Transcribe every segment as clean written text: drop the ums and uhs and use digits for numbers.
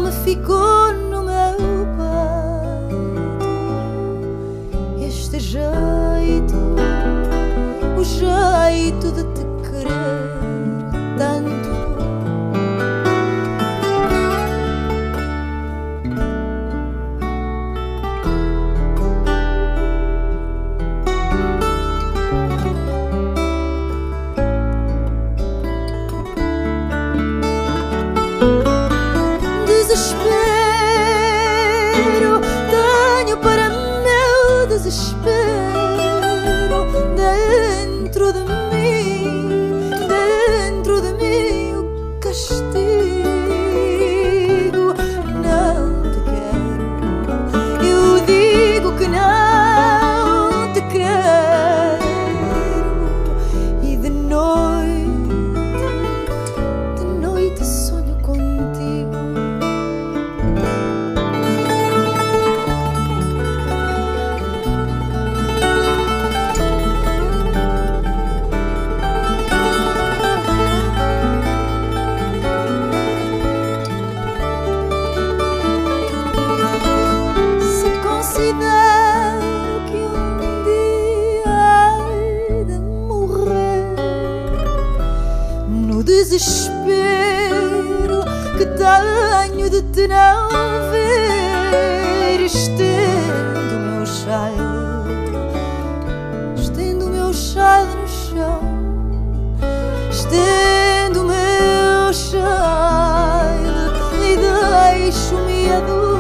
alma ficou no meu peito. Este jeito, o jeito de te querer tanto. Desespero tenho para meu desespero dentro de mim o castigo. Não te quero, eu digo que não te quero. E de noite sonho contigo. Considero que dia hei de morrer no desespero que tenho de te não ver. Estendo o meu chale no chão, estendo o meu chale e deixo-me adormecer.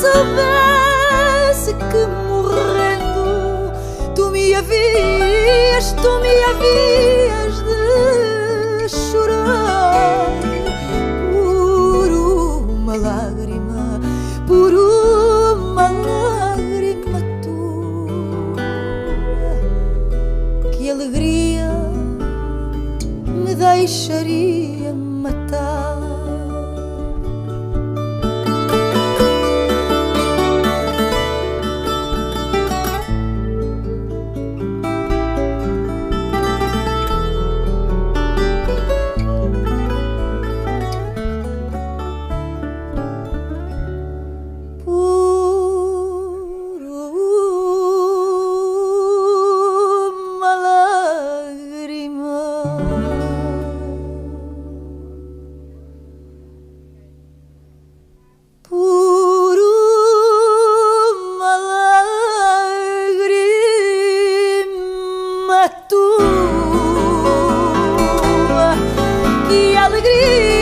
Soubesse que morrendo tu me havias de chorar por uma lágrima tua, que alegria me deixaria matar. Tua, que alegria